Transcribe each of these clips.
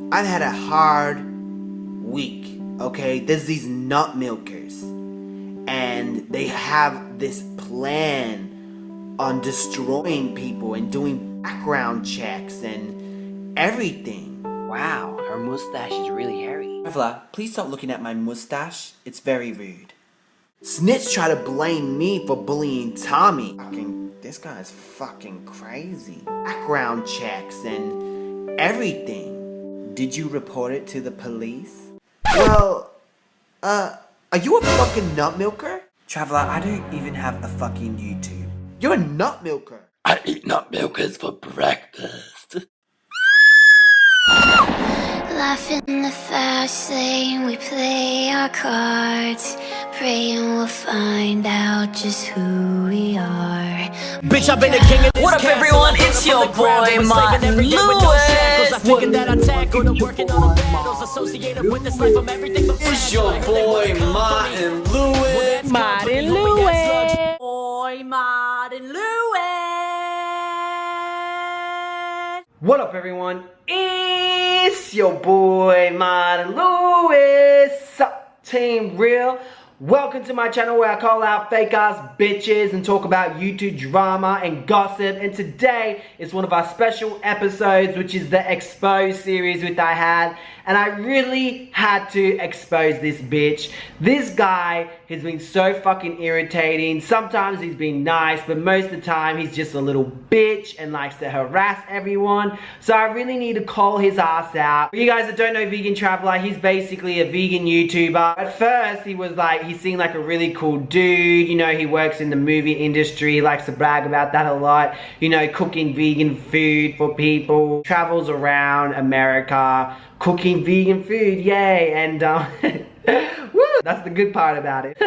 I've had a hard week, okay? There's these nut milkers, and they have this plan on destroying people and doing background checks and everything. Wow, her mustache is really hairy. Traveler, please stop looking at my mustache. It's very rude. Snitch try to blame me for bullying Tommy. This guy is fucking crazy. Background checks and everything. Did you report it to the police? Well, are you a fucking nut milker? Traveler, I don't even have a fucking YouTube. You're a nut milker. I eat nut milkers for breakfast. Life in the fast lane, we play our cards, praying we'll find out just who we are. Bitch, I've been a king of this. What up, everyone? It's your boy, Martin Lewis. It's your boy, Martin Lewis. Martin Lewis. Boy, Martin Lewis. What up, everyone? It's your boy Martin Lewis. Sup, Team Real. Welcome to my channel where I call out fake ass bitches and talk about YouTube drama and gossip. And today is one of our special episodes, which is the Expose series which I had. And I really had to expose this bitch. This guy has been so fucking irritating. Sometimes he's been nice, but most of the time he's just a little bitch and likes to harass everyone. So I really need to call his ass out. For you guys that don't know Vegan Traveler, he's basically a vegan YouTuber. At first he was like, he seemed like a really cool dude. You know, he works in the movie industry, he likes to brag about that a lot. You know, cooking vegan food for people. Travels around America cooking vegan food, yay. And woo, that's the good part about it.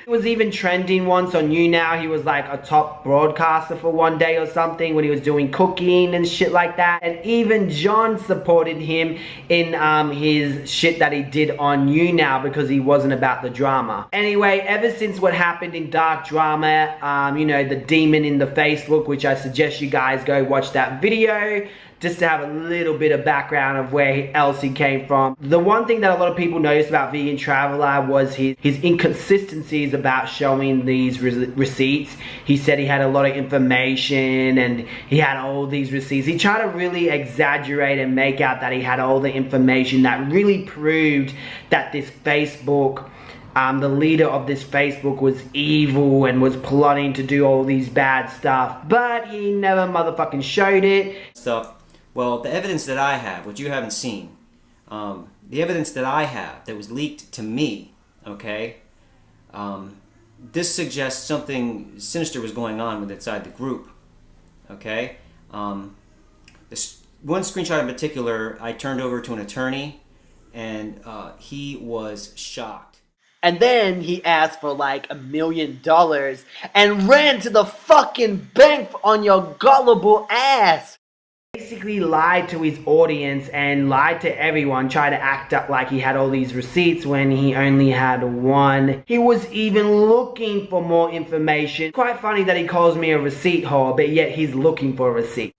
He was even trending once on YouNow. He was like a top broadcaster for one day or something when he was doing cooking and shit like that. And even John supported him in his shit that he did on YouNow because he wasn't about the drama. Anyway, ever since what happened in Dark Drama, you know, the demon in the Facebook, which I suggest you guys go watch that video just to have a little bit of background of where else he came from. The one thing that a lot of people noticed about Vegan Traveler was his inconsistencies about showing these receipts. He said he had a lot of information and he had all these receipts. He tried to really exaggerate and make out that he had all the information that really proved that this Facebook, the leader of this Facebook was evil and was plotting to do all these bad stuff, but he never motherfucking showed it. Well, the evidence that I have, which you haven't seen, the evidence that I have that was leaked to me, okay, this suggests something sinister was going on with inside the group, okay. This one screenshot in particular, I turned over to an attorney, and he was shocked. And then he asked for like $1 million and ran to the fucking bank on your gullible ass. Basically lied to his audience and lied to everyone, tried to act up like he had all these receipts when he only had one. He was even looking for more information. Quite funny that he calls me a receipt whore, but yet he's looking for a receipt.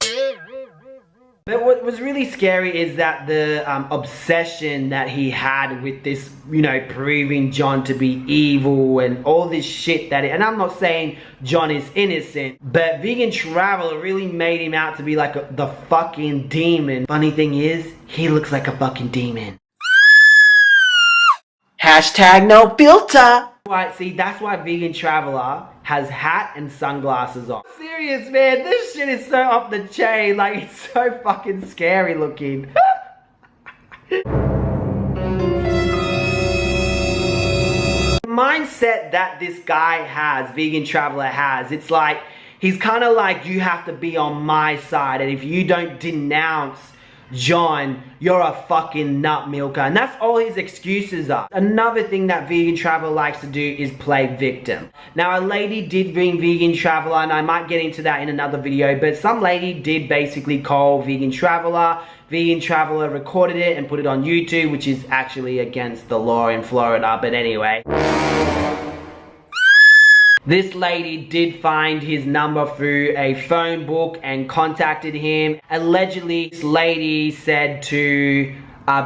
But what was really scary is that the obsession that he had with this, you know, proving John to be evil and all this shit that, and I'm not saying John is innocent, but Vegan Traveler really made him out to be like the fucking demon. Funny thing is, he looks like a fucking demon. Hashtag no filter. Right, see, that's why Vegan Traveler has hat and sunglasses on. Serious, man, this shit is so off the chain, like it's so fucking scary looking. The mindset that this guy has, Vegan Traveler has, it's like, he's kind of like, you have to be on my side, and if you don't denounce John, you're a fucking nut milker. And that's all his excuses are. Another thing that Vegan Traveler likes to do is play victim. Now, a lady did ring Vegan Traveler, and I might get into that in another video, but some lady did basically call Vegan Traveler. Vegan Traveler recorded it and put it on YouTube, which is actually against the law in Florida, but anyway. This lady did find his number through a phone book and contacted him. Allegedly, this lady said to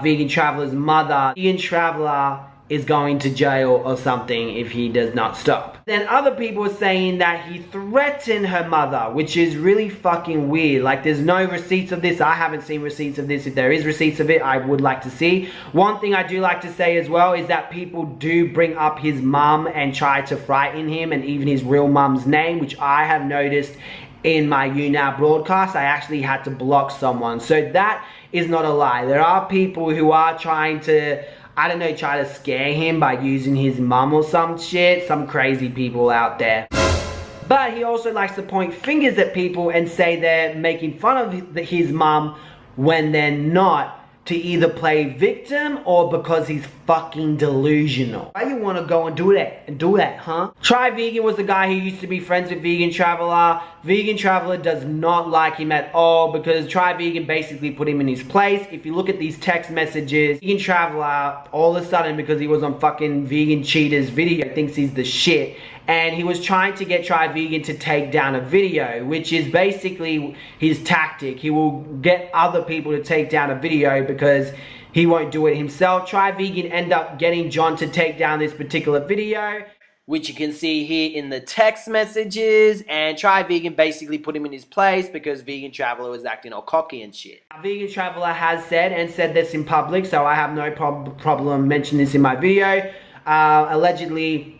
Vegan Traveler's mother. Vegan Traveler is going to jail or something if he does not stop. Then other people are saying that he threatened her mother, which is really fucking weird. Like, there's no receipts of this. I haven't seen receipts of this. If there is receipts of it, I would like to see. One thing I do like to say as well is that people do bring up his mum and try to frighten him, and even his real mum's name, which I have noticed in my YouNow broadcast. I actually had to block someone. So that is not a lie. There are people who are trying to, I don't know, try to scare him by using his mum or some shit. Some crazy people out there. But he also likes to point fingers at people and say they're making fun of his mum when they're not, to either play victim or because he's fucking delusional. Why you wanna go and do that, huh? Try Vegan was the guy who used to be friends with Vegan Traveler. Vegan Traveler does not like him at all because Try Vegan basically put him in his place. If you look at these text messages, Vegan Traveler, all of a sudden, because he was on fucking Vegan Cheater's video, thinks he's the shit. And he was trying to get Try Vegan to take down a video, which is basically his tactic. He will get other people to take down a video because he won't do it himself. Try Vegan end up getting John to take down this particular video, which you can see here in the text messages, and Try Vegan basically put him in his place because Vegan Traveler was acting all cocky and shit. Now, Vegan Traveler has said this in public, so I have no problem mentioning this in my video. Allegedly,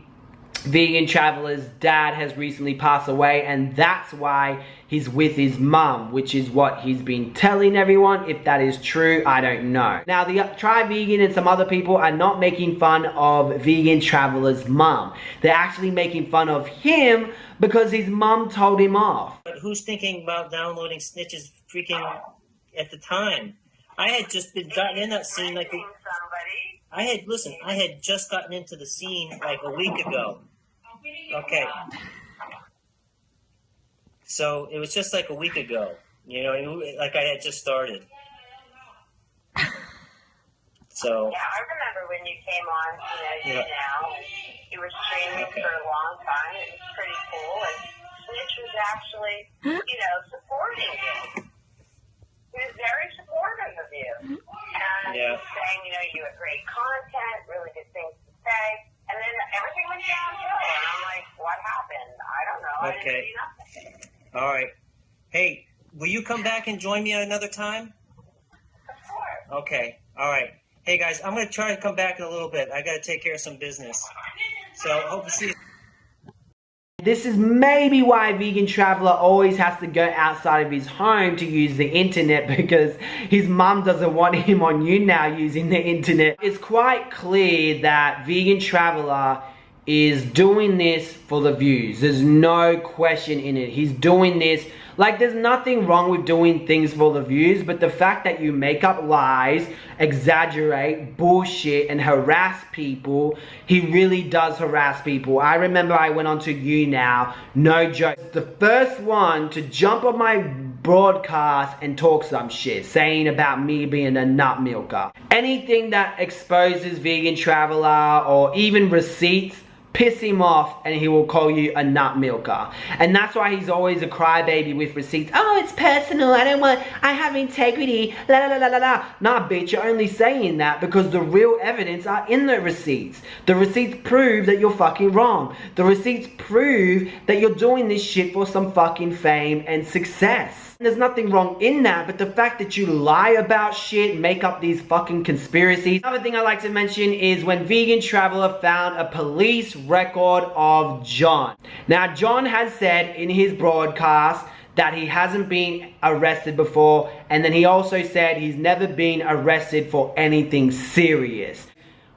Vegan Traveler's dad has recently passed away, and that's why he's with his mum, which is what he's been telling everyone. If that is true, I don't know. Now, the Try Vegan and some other people are not making fun of Vegan Traveler's mum. They're actually making fun of him because his mum told him off. But who's thinking about downloading snitches freaking at the time? I had just been gotten in that scene like I had just gotten into the scene like a week ago. Okay. So it was just like a week ago, you know, like I had just started. So. Yeah, I remember when you came on, now. You were streaming for a long time. It was pretty cool. And Snitch was actually, supporting you. He was very supportive of you. And saying, you had great content, really good things to say. And then everything went downhill. And I'm like, what happened? I don't know. I didn't see nothing. All right. Hey, will you come back and join me at another time? Of course. Okay. All right. Hey, guys, I'm going to try to come back in a little bit. I got to take care of some business. So, hope to see you. This is maybe why Vegan Traveler always has to go outside of his home to use the internet, because his mum doesn't want him on YouNow using the internet. It's quite clear that Vegan Traveler is doing this for the views. There's no question in it. He's doing this, like, there's nothing wrong with doing things for the views, but the fact that you make up lies, exaggerate, bullshit, and harass people, he really does harass people. I remember I went on to YouNow, no joke, the first one to jump on my broadcast and talk some shit, saying about me being a nut milker. Anything that exposes Vegan Traveler or even receipts, piss him off and he will call you a nut milker. And that's why he's always a crybaby with receipts. Oh, it's personal, I have integrity, la la la la la. Nah, bitch, you're only saying that because the real evidence are in the receipts. The receipts prove that you're fucking wrong. The receipts prove that you're doing this shit for some fucking fame and success. There's nothing wrong in that, but the fact that you lie about shit, make up these fucking conspiracies. Another thing I like to mention is when Vegan Traveler found a police record of John. Now, John has said in his broadcast that he hasn't been arrested before, and then he also said he's never been arrested for anything serious.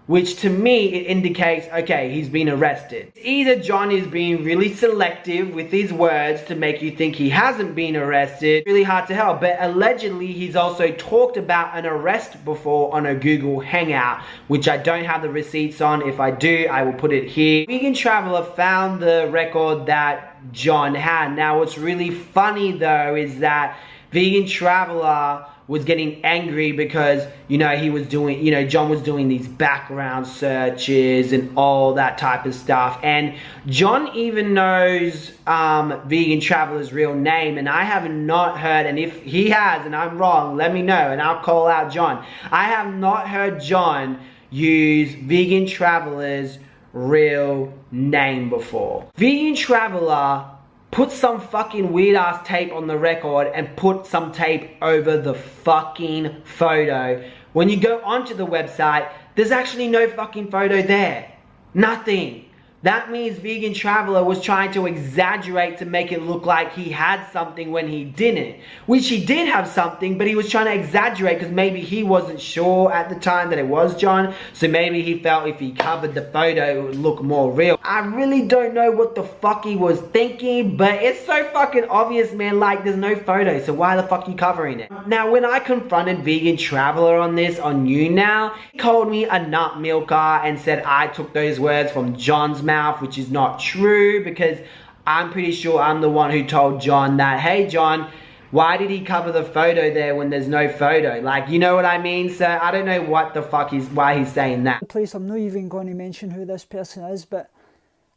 Which to me, it indicates, okay, he's been arrested. Either John is being really selective with his words to make you think he hasn't been arrested. Really hard to tell, but allegedly he's also talked about an arrest before on a Google Hangout, which I don't have the receipts on. If I do, I will put it here. Vegan Traveler found the record that John had. Now, what's really funny though is that Vegan Traveler was getting angry because, you know, he was doing, you know, John was doing these background searches and all that type of stuff. And John even knows Vegan Traveler's real name, and I have not heard, and if he has and I'm wrong, let me know and I'll call out John. I have not heard John use Vegan Traveler's real name before. Vegan Traveler put some fucking weird ass tape on the record and put some tape over the fucking photo. When you go onto the website, there's actually no fucking photo there. Nothing. That means Vegan Traveler was trying to exaggerate to make it look like he had something when he didn't. Which he did have something, but he was trying to exaggerate because maybe he wasn't sure at the time that it was John. So maybe he felt if he covered the photo, it would look more real. I really don't know what the fuck he was thinking, but it's so fucking obvious, man. Like, there's no photo, so why the fuck are you covering it? Now, when I confronted Vegan Traveler on this on YouNow, he called me a nut milker and said I took those words from John's mouth, which is not true, because I'm pretty sure I'm the one who told John that, hey John, why did he cover the photo there when there's no photo? Like, you know what I mean? So I don't know what the fuck why he's saying that. Place, I'm not even going to mention who this person is, but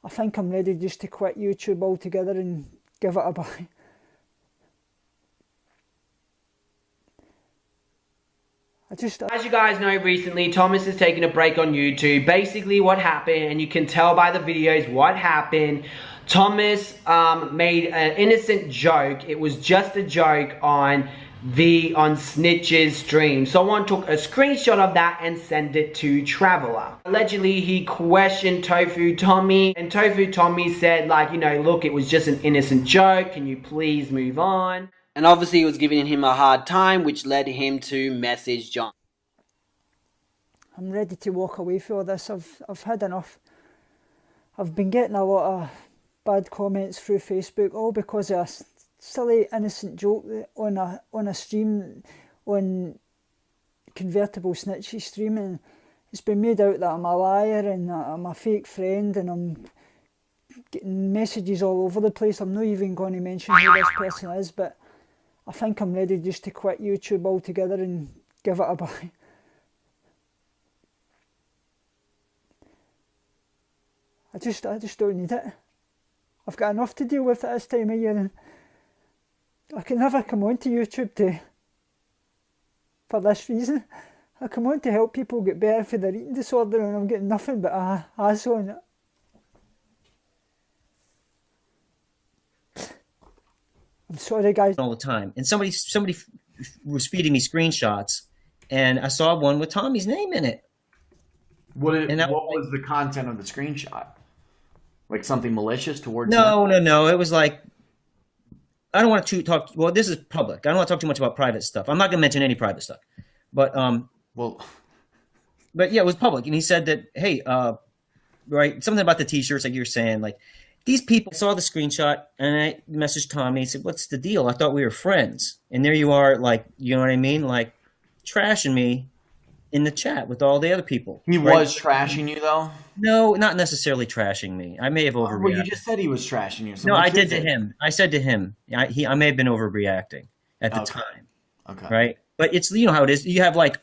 I think I'm ready just to quit YouTube altogether and give it a bye. As you guys know, recently Thomas has taken a break on YouTube. Basically what happened, and you can tell by the videos what happened, Thomas made an innocent joke. It was just a joke on Snitch's stream. Someone took a screenshot of that and sent it to Traveler. Allegedly, he questioned Tofu Tommy, and Tofu Tommy said, like, you know, look, it was just an innocent joke. Can you please move on? And obviously he was giving him a hard time, which led him to message John. I'm ready to walk away from all this. I've had enough. I've been getting a lot of bad comments through Facebook, all because of a silly innocent joke on a stream, on Convertible Snitch's stream, and it's been made out that I'm a liar and that I'm a fake friend, and I'm getting messages all over the place. I'm not even going to mention who this person is, but I think I'm ready just to quit YouTube altogether and give it a bye. I just don't need it. I've got enough to deal with at this time of year, and I can never come onto YouTube for this reason. I come on to help people get better for their eating disorder, and I'm getting nothing but a ass on it. I'm sorry, guys. All the time, and somebody was feeding me screenshots, and I saw one with Tommy's name in it. What was the content of the screenshot? Like something malicious towards? No. It was like, I don't want to talk. Well, this is public. I don't want to talk too much about private stuff. I'm not going to mention any private stuff, but but yeah, it was public, and he said that, hey, right, something about the T-shirts, like you're saying, like. These people saw the screenshot, and I messaged Tommy and said, what's the deal? I thought we were friends. And there you are, like, you know what I mean? Like, trashing me in the chat with all the other people. He was trashing you, though? No, not necessarily trashing me. I may have overreacted. Well, you just said he was trashing you. So no, I did to him. I said to him, I may have been overreacting at the time. Okay. Right? But it's, you know how it is. You have, like,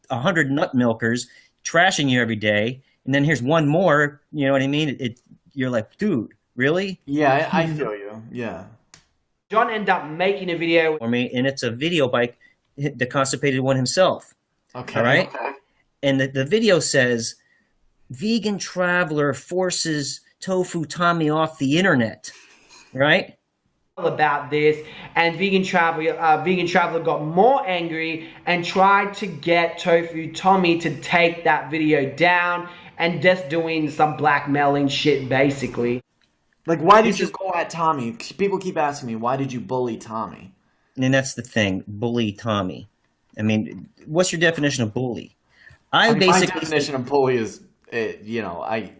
100 nut milkers trashing you every day, and then here's one more, you know what I mean? You're like, dude. Really? Yeah, I feel you. Yeah. John ended up making a video for me, and it's a video by the Constipated One himself. Okay. All right? Okay. And the video says, Vegan Traveler forces Tofu Tommy off the internet. Right? About this, and Vegan Traveler got more angry and tried to get Tofu Tommy to take that video down, and just doing some blackmailing shit, basically. Like, why did you go at Tommy? People keep asking me, why did you bully Tommy? And that's the thing, bully Tommy. I mean, what's your definition of bully? My definition of bully is, you know, I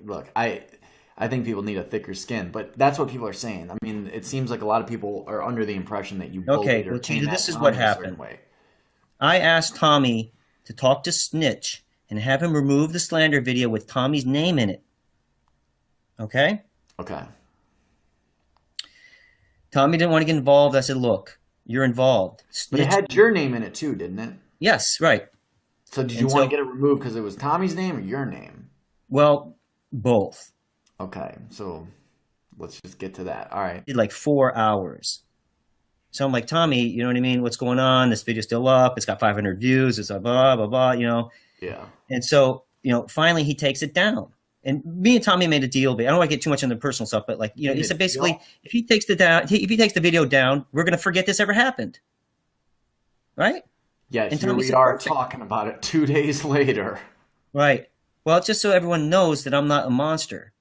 think people need a thicker skin, but that's what people are saying. I mean, it seems like a lot of people are under the impression that you bullied or came at this is what happened. I asked Tommy to talk to Snitch and have him remove the slander video with Tommy's name in it. Okay? Okay. Tommy didn't want to get involved. I said, look, you're involved. But it had your name in it too, didn't it? Yes, right. So did you want to get it removed because it was Tommy's name or your name? Well, both. Okay, so let's just get to that. All right. Did like 4 hours. So I'm like, Tommy, you know what I mean? What's going on? This video's still up. It's got 500 views. It's a blah, blah, blah, you know? Yeah. And so, you know, finally he takes it down. And me and Tommy made a deal, but I don't want to get too much into the personal stuff, but like, you know, he said basically, if he takes the video down, we're going to forget this ever happened. Right? Yeah, and here we are talking about it 2 days later. Right. Well, it's just so everyone knows that I'm not a monster.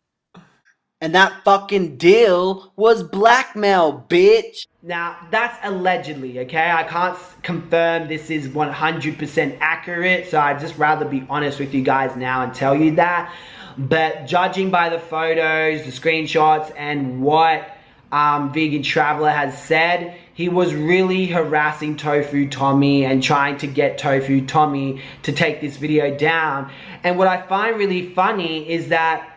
And that fucking deal was blackmail, bitch. Now, that's allegedly, okay? I can't confirm this is 100% accurate, so I'd just rather be honest with you guys now and tell you that. But judging by the photos, the screenshots, and what Vegan Traveler has said, he was really harassing Tofu Tommy and trying to get Tofu Tommy to take this video down. And what I find really funny is that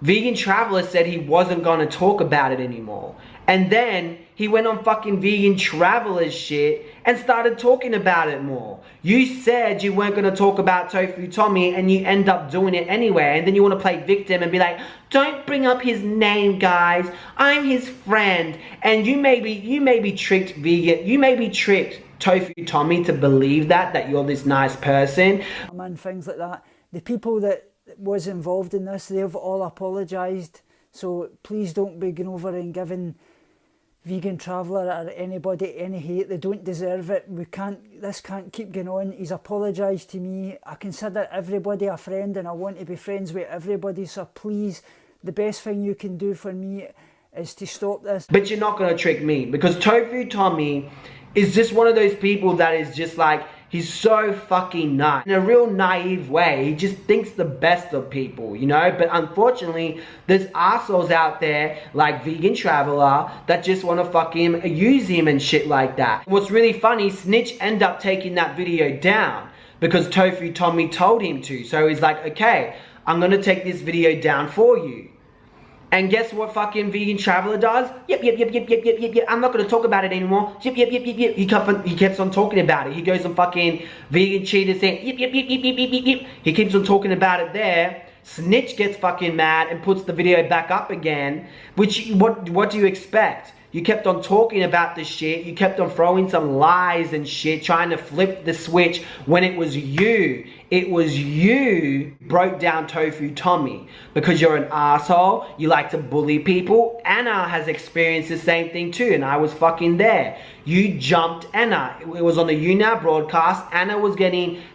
Vegan Traveler said he wasn't going to talk about it anymore. And then he went on fucking Vegan Traveler's shit and started talking about it more. You said you weren't going to talk about Tofu Tommy and you end up doing it anyway. And then you want to play victim and be like, don't bring up his name, guys. I'm his friend. And you maybe tricked Vegan. You maybe tricked Tofu Tommy to believe that you're this nice person. And things like that. The people that was involved in this, they've all apologised, so please don't be going over and giving Vegan Traveler or anybody any hate. They don't deserve it. This can't keep going on. He's apologised to me. I consider everybody a friend and I want to be friends with everybody, so please, the best thing you can do for me is to stop this. But you're not going to trick me, because Tofu Tommy is just one of those people that is just like, he's so fucking nice. In a real naive way, he just thinks the best of people, you know? But unfortunately, there's assholes out there like Vegan Traveler that just want to fucking use him and shit like that. What's really funny, Snitch ended up taking that video down because Tofu Tommy told him to. So he's like, okay, I'm going to take this video down for you. And guess what fucking Vegan Traveler does? Yep. I'm not going to talk about it anymore. Yep. He keeps on talking about it. He goes on fucking Vegan Cheater saying, yep. He keeps on talking about it there. Snitch gets fucking mad and puts the video back up again. Which, what do you expect? You kept on talking about this shit. You kept on throwing some lies and shit, trying to flip the switch when it was you. It was you broke down Tofu Tommy because you're an asshole. You like to bully people. Anna has experienced the same thing too, and I was fucking there. You jumped Anna. It was on the YouNow broadcast. Anna was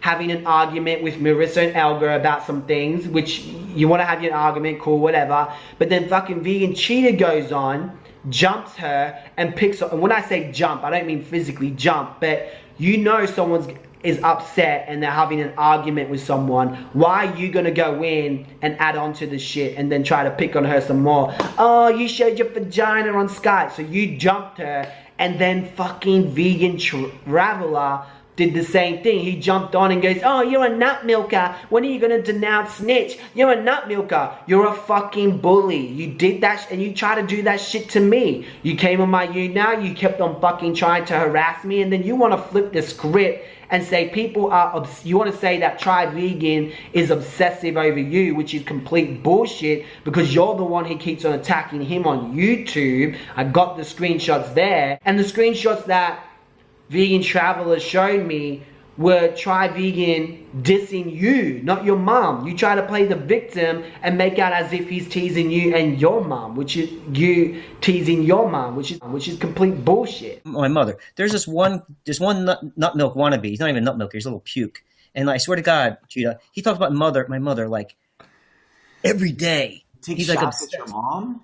having an argument with Marissa and Elgar about some things, which you want to have your argument, cool, whatever. But then fucking Vegan Cheater goes on, jumps her and picks up. And when I say jump, I don't mean physically jump, but you know someone is upset and they're having an argument with someone. Why are you gonna go in and add on to the shit and then try to pick on her some more? Oh, you showed your vagina on Skype. So you jumped her, and then fucking Vegan Traveler did the same thing. He jumped on and goes, oh, you're a nut milker. When are you going to denounce Snitch? You're a nut milker. You're a fucking bully. You did that and you tried to do that shit to me. You came on my YouNow. You kept on fucking trying to harass me. And then you want to flip the script and say people are, you want to say that Try Vegan is obsessive over you, which is complete bullshit because you're the one who keeps on attacking him on YouTube. I got the screenshots there. And the screenshots that Vegan Traveler showed me were Try Vegan dissing you, not your mom. You try to play the victim and make out as if he's teasing you and your mom, which is you teasing your mom, which is complete bullshit. My mother. There's this one nut milk wannabe. He's not even nut milk. He's a little puke. And I swear to God, Cheetah, he talks about my mother like every day. He's like obsessed with your mom?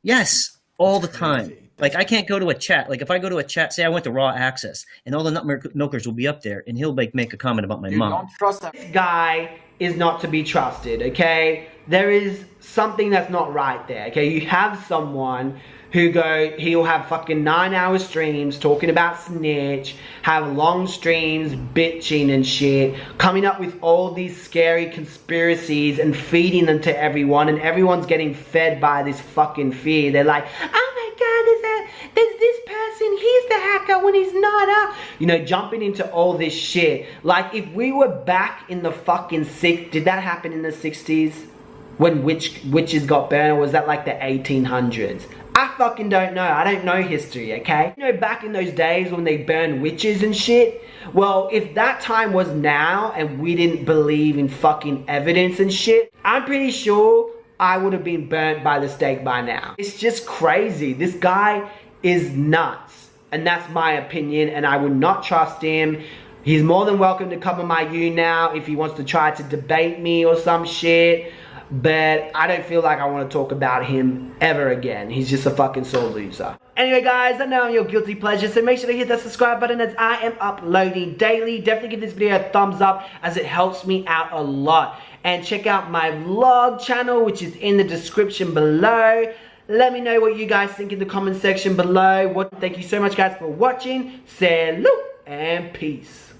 Yes, all the time. Like, I can't go to a chat. Like, if I go to a chat, say I went to Raw Access, and all the nut milkers will be up there, and he'll make a comment about my mom. Don't trust that. This guy is not to be trusted, okay? There is something that's not right there, okay? You have someone he'll have fucking 9-hour streams talking about Snitch, have long streams bitching and shit, coming up with all these scary conspiracies and feeding them to everyone, and everyone's getting fed by this fucking fear. They're like, oh my God, there's this person, he's the hacker, you know, jumping into all this shit. Like, if we were back in the fucking did that happen in the 60s? When witches got burned, or was that like the 1800s? I fucking don't know. I don't know history, okay? You know, back in those days when they burned witches and shit, well, if that time was now and we didn't believe in fucking evidence and shit, I'm pretty sure I would have been burnt by the stake by now. It's just crazy. This guy is nuts. And that's my opinion, and I would not trust him. He's more than welcome to come on my now if he wants to try to debate me or some shit. But I don't feel like I want to talk about him ever again. He's just a fucking sore loser. Anyway guys, I know I'm your guilty pleasure, so make sure to hit that subscribe button as I am uploading daily. Definitely give this video a thumbs up as it helps me out a lot. And check out my vlog channel, which is in the description below. Let me know what you guys think in the comment section below. Thank you so much guys for watching. Salute and peace.